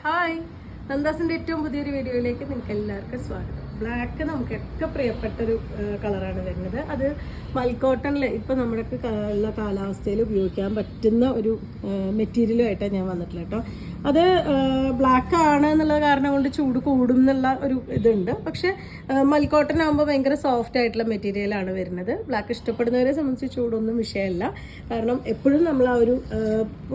Hi, നന്ദാസിൻ്റെ ഏറ്റവും പുതിയൊരു വീഡിയോയിലേക്ക് നിങ്ങൾക്ക് എല്ലാവർക്കും സ്വാഗതം. ബ്ലാക്ക് നമുക്കൊക്കെ പ്രിയപ്പെട്ടൊരു കളറാണ് വരുന്നത്. അത് മൽക്കോട്ടണിൽ ഇപ്പോൾ നമ്മുടെ ഉള്ള കാലാവസ്ഥയിൽ ഉപയോഗിക്കാൻ പറ്റുന്ന ഒരു മെറ്റീരിയലുമായിട്ടാണ് ഞാൻ വന്നിട്ടുള്ളത് കേട്ടോ. അത് ബ്ലാക്ക് ആണ് എന്നുള്ള കാരണം കൊണ്ട് ചൂട് കൂടും എന്നുള്ള ഒരു ഇതുണ്ട്. പക്ഷേ മൽക്കോട്ടൺ ആകുമ്പോൾ ഭയങ്കര സോഫ്റ്റ് ആയിട്ടുള്ള മെറ്റീരിയലാണ് വരുന്നത്. ബ്ലാക്ക് ഇഷ്ടപ്പെടുന്നവരെ സംബന്ധിച്ച് ചൂടൊന്നും വിഷയമല്ല. കാരണം എപ്പോഴും നമ്മൾ ആ ഒരു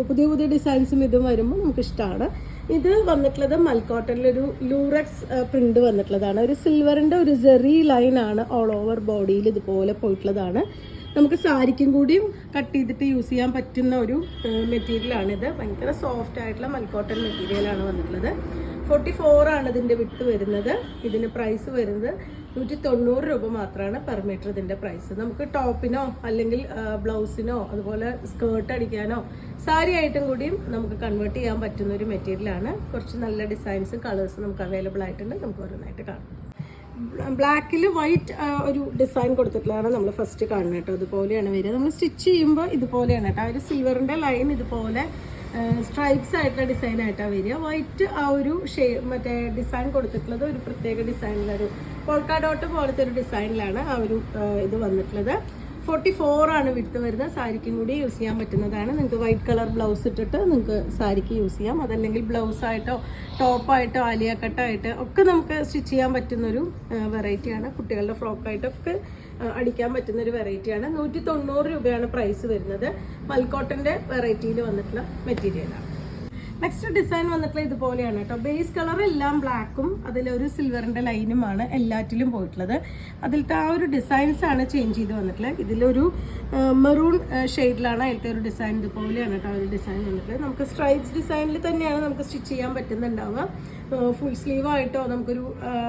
പുതിയ പുതിയ ഡിസൈൻസും ഇതും വരുമ്പോൾ നമുക്കിഷ്ടമാണ്. ഇത് വന്നിട്ടുള്ളത് മൽക്കോട്ടണിലൊരു ലൂറക്സ് പ്രിന്റ് വന്നിട്ടുള്ളതാണ്. ഒരു സിൽവറിൻ്റെ ഒരു സെറി ലൈനാണ് ഓൾ ഓവർ ബോഡിയിൽ ഇതുപോലെ പോയിട്ടുള്ളതാണ്. നമുക്ക് സാരിക്കും കൂടിയും കട്ട് ചെയ്തിട്ട് യൂസ് ചെയ്യാൻ പറ്റുന്ന ഒരു മെറ്റീരിയലാണിത്. ഭയങ്കര സോഫ്റ്റ് ആയിട്ടുള്ള മൽക്കോട്ടൺ മെറ്റീരിയലാണ് വന്നിട്ടുള്ളത്. 44 ആണ് ഇതിൻ്റെ വിട്ട് വരുന്നത്. ഇതിന് പ്രൈസ് വരുന്നത് 190 രൂപ മാത്രമാണ് പെർ മീറ്റർ ഇതിൻ്റെ പ്രൈസ്. നമുക്ക് ടോപ്പിനോ അല്ലെങ്കിൽ ബ്ലൗസിനോ അതുപോലെ സ്കേർട്ട് അടിക്കാനോ സാരി ആയിട്ടും കൂടിയും നമുക്ക് കൺവേർട്ട് ചെയ്യാൻ പറ്റുന്ന ഒരു മെറ്റീരിയലാണ്. കുറച്ച് നല്ല ഡിസൈൻസും കളേഴ്സും നമുക്ക് അവൈലബിൾ ആയിട്ടുണ്ട്. നമുക്ക് ഓരോന്നായിട്ട് കാണാം. ബ്ലാക്കിൽ വൈറ്റ് ഒരു ഡിസൈൻ കൊടുത്തിട്ടുള്ളതാണ് നമ്മൾ ഫസ്റ്റ് കാണുന്നത് കേട്ടോ. ഇതുപോലെയാണ് വരിക. നമ്മൾ സ്റ്റിച്ച് ചെയ്യുമ്പോൾ ഇതുപോലെയാണ് കേട്ടോ. ഒരു സിൽവറിൻ്റെ ലൈൻ ഇതുപോലെ സ്ട്രൈപ്സ് ആയിട്ടുള്ള ഡിസൈൻ ആയിട്ടാണ് വരിക. വൈറ്റ് ആ ഒരു മറ്റേ ഡിസൈൻ കൊടുത്തിട്ടുള്ളത് ഒരു പ്രത്യേക ഡിസൈനിലൊരു പോൾക്കാ ഡോട്ട് പോലത്തെ ഒരു ഡിസൈനിലാണ് ആ ഒരു ഇത് വന്നിട്ടുള്ളത്. 44 ആണ് വിട്ട് വരുന്നത്. സാരിക്കും കൂടി യൂസ് ചെയ്യാൻ പറ്റുന്നതാണ്. നിങ്ങൾക്ക് വൈറ്റ് കളർ ബ്ലൗസ് ഇട്ടിട്ട് നിങ്ങൾക്ക് സാരിക്ക് യൂസ് ചെയ്യാം. അതല്ലെങ്കിൽ ബ്ലൗസായിട്ടോ ടോപ്പായിട്ടോ ആലിയ കട്ടായിട്ട് ഒക്കെ നമുക്ക് സ്റ്റിച്ച് ചെയ്യാൻ പറ്റുന്നൊരു വെറൈറ്റിയാണ്. കുട്ടികളുടെ ഫ്രോക്കായിട്ടൊക്കെ അടിക്കാൻ പറ്റുന്നൊരു വെറൈറ്റിയാണ്. 190 രൂപയാണ് പ്രൈസ് വരുന്നത്. മൽക്കോട്ടൻ്റെ വെറൈറ്റിയിൽ വന്നിട്ടുള്ള മെറ്റീരിയലാണ്. നെക്സ്റ്റ് ഡിസൈൻ വന്നിട്ടുള്ള ഇതുപോലെയാണ് കേട്ടോ. ബേസ് കളർ എല്ലാം ബ്ലാക്കും അതിലൊരു സിൽവറിൻ്റെ ലൈനുമാണ് എല്ലാറ്റിലും പോയിട്ടുള്ളത്. അതിലത്തെ ആ ഒരു ഡിസൈൻസ് ആണ് ചേഞ്ച് ചെയ്ത് വന്നിട്ടുള്ളത്. ഇതിലൊരു മെറൂൺ ഷെയ്ഡിലാണ് അതിലത്തെ ഒരു ഡിസൈൻ. ഇതുപോലെയാണ് കേട്ടോ ഒരു ഡിസൈൻ വന്നിട്ടുള്ളത്. നമുക്ക് സ്ട്രൈപ്സ് ഡിസൈനിൽ തന്നെയാണ് നമുക്ക് സ്റ്റിച്ച് ചെയ്യാൻ പറ്റുന്നുണ്ടാവുക. ഫുൾ സ്ലീവ് ആയിട്ടോ നമുക്കൊരു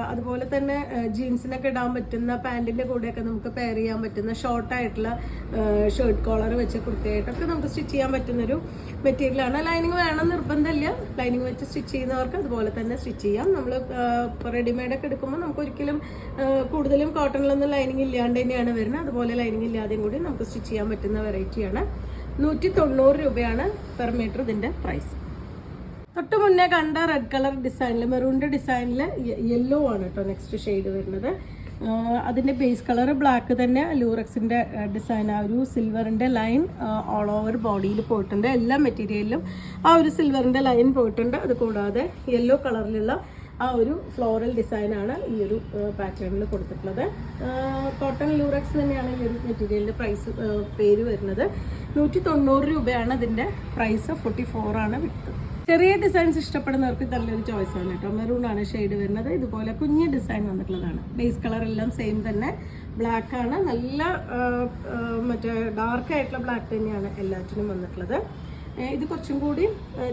അതുപോലെ തന്നെ ജീൻസിനൊക്കെ ഇടാൻ പറ്റുന്ന പാൻറ്റിൻ്റെ കൂടെയൊക്കെ നമുക്ക് പെയർ ചെയ്യാൻ പറ്റുന്ന ഷോർട്ടായിട്ടുള്ള ഷർട്ട് കോളർ വെച്ച് കുർത്തയായിട്ടൊക്കെ നമുക്ക് സ്റ്റിച്ച് ചെയ്യാൻ പറ്റുന്നൊരു മെറ്റീരിയലാണ്. ലൈനിങ് വേണം നിർബന്ധമില്ല. ലൈനിങ് വെച്ച് സ്റ്റിച്ച് ചെയ്യുന്നവർക്ക് അതുപോലെ തന്നെ സ്റ്റിച്ച് ചെയ്യാം. നമ്മൾ റെഡിമെയ്ഡൊക്കെ എടുക്കുമ്പോൾ നമുക്ക് ഒരിക്കലും കൂടുതലും കോട്ടണിലൊന്നും ലൈനിങ് ഇല്ലാണ്ട് തന്നെയാണ് വരുന്നത്. അതുപോലെ ലൈനിങ് ഇല്ലാതെയും കൂടി നമുക്ക് സ്റ്റിച്ച് ചെയ്യാൻ പറ്റുന്ന വെറൈറ്റിയാണ്. 190 രൂപയാണ് പെർ മീറ്റർ ഇതിൻ്റെ പ്രൈസ്. തൊട്ട് മുന്നേ കണ്ട റെഡ് കളർ ഡിസൈനിൽ മെറൂണിൻ്റെ ഡിസൈനിൽ യെല്ലോ ആണ് കേട്ടോ നെക്സ്റ്റ് ഷെയ്ഡ് വരുന്നത്. അതിൻ്റെ ബേസ് കളർ ബ്ലാക്ക് തന്നെ. ലൂറക്സിൻ്റെ ഡിസൈൻ ആ ഒരു സിൽവറിൻ്റെ ലൈൻ ഓൾ ഓവർ ബോഡിയിൽ പോയിട്ടുണ്ട്. എല്ലാ മെറ്റീരിയലിലും ആ ഒരു സിൽവറിൻ്റെ ലൈൻ പോയിട്ടുണ്ട്. അത് കൂടാതെ യെല്ലോ കളറിലുള്ള ആ ഒരു ഫ്ലോറൽ ഡിസൈനാണ് ഈ ഒരു പാറ്റേണിൽ കൊടുത്തിട്ടുള്ളത്. കോട്ടൺ ലൂറക്സ് തന്നെയാണ് ഈ ഒരു മെറ്റീരിയലിൻ്റെ പ്രൈസ് പേര് വരുന്നത്. 190 രൂപയാണ് ഇതിൻ്റെ പ്രൈസ്. 44 ആണ് വിട്ട്. ചെറിയ ഡിസൈൻസ് ഇഷ്ടപ്പെടുന്നവർക്ക് നല്ലൊരു ചോയ്സാണ് കേട്ടോ. മെറൂൺ ആണ് ഷെയ്ഡ് വരുന്നത്. ഇതുപോലെ കുഞ്ഞ് ഡിസൈൻ വന്നിട്ടുള്ളതാണ്. ബേസ് കളർ എല്ലാം സെയിം തന്നെ. ബ്ലാക്ക് ആണ്. നല്ല മറ്റേ ഡാർക്ക് ആയിട്ടുള്ള ബ്ലാക്ക് തന്നെയാണ് എല്ലാറ്റിനും വന്നിട്ടുള്ളത്. ഇത് കുറച്ചും കൂടി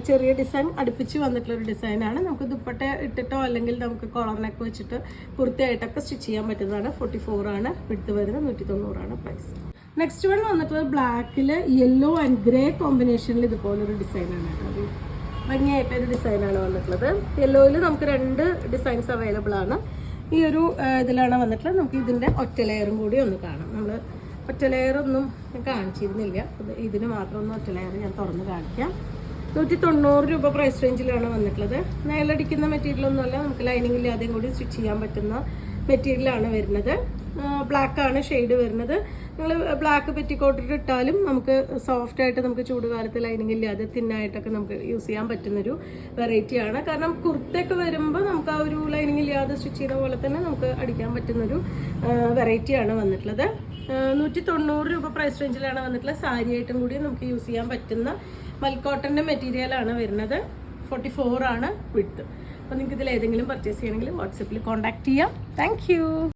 ചെറിയ ഡിസൈൻ അടുപ്പിച്ച് വന്നിട്ടുള്ളൊരു ഡിസൈനാണ്. നമുക്ക് ദുപ്പട്ട ഇട്ടിട്ടോ അല്ലെങ്കിൽ നമുക്ക് കോളറിനൊക്കെ വെച്ചിട്ട് കുർത്തയായിട്ടൊക്കെ സ്റ്റിച്ച് ചെയ്യാൻ പറ്റുന്നതാണ്. 44 ആണ് വിട്ട് വരുന്നത്. 190 ആണ് പ്രൈസ്. നെക്സ്റ്റ് വൺ വന്നിട്ടുള്ളത് ബ്ലാക്കിൽ യെല്ലോ ആൻഡ് ഗ്രേ കോമ്പിനേഷനിൽ ഇതുപോലൊരു ഡിസൈനാണ് കേട്ടോ. അത് ഭംഗിയായിട്ടൊരു ഡിസൈനാണ് വന്നിട്ടുള്ളത്. യെല്ലോയിൽ നമുക്ക് 2 ഡിസൈൻസ് അവൈലബിൾ ആണ്. ഈ ഒരു ഇതിലാണ് വന്നിട്ടുള്ളത്. നമുക്ക് ഇതിൻ്റെ ഒറ്റ ലെയറും കൂടി ഒന്ന് കാണാം. നമ്മൾ ഒറ്റ ലെയറൊന്നും കാണിച്ചിരുന്നില്ല. ഇതിന് മാത്രം ഒന്ന് ഒറ്റ ലെയർ ഞാൻ തുറന്ന് കാണിക്കാം. 190 രൂപ പ്രൈസ് റേഞ്ചിലാണ് വന്നിട്ടുള്ളത്. നൈലടിക്കുന്ന മെറ്റീരിയലൊന്നുമല്ല. നമുക്ക് ലൈനിങ് ഇല്ലാതെയും കൂടി സ്റ്റിച്ച് ചെയ്യാൻ പറ്റുന്ന മെറ്റീരിയലാണ് വരുന്നത്. ബ്ലാക്കാണ് ഷെയ്ഡ് വരുന്നത്. നിങ്ങൾ ബ്ലാക്ക് പെറ്റിക്കോട്ടിട്ട് ഇട്ടാലും നമുക്ക് സോഫ്റ്റായിട്ട് നമുക്ക് ചൂടുകാലത്ത് ലൈനിങ് ഇല്ലാതെ തിന്നായിട്ടൊക്കെ നമുക്ക് യൂസ് ചെയ്യാൻ പറ്റുന്നൊരു വെറൈറ്റിയാണ്. കാരണം കുർത്തയൊക്കെ വരുമ്പോൾ നമുക്ക് ആ ഒരു ലൈനിങ് ഇല്ലാതെ സ്റ്റിച്ച് ചെയ്ത പോലെ തന്നെ നമുക്ക് അടിക്കാൻ പറ്റുന്നൊരു വെറൈറ്റിയാണ് വന്നിട്ടുള്ളത്. 190 രൂപ പ്രൈസ് റേഞ്ചിലാണ് വന്നിട്ടുള്ളത്. സാരിയായിട്ടും കൂടി നമുക്ക് യൂസ് ചെയ്യാൻ പറ്റുന്ന മൽക്കോട്ടൻ്റെ മെറ്റീരിയലാണ് വരുന്നത്. 44 ആണ് വിട്ട്. അപ്പോൾ നിങ്ങൾക്ക് ഇതിൽ ഏതെങ്കിലും പർച്ചേസ് ചെയ്യണമെങ്കിൽ വാട്സപ്പിൽ കോൺടാക്ട് ചെയ്യാം. താങ്ക്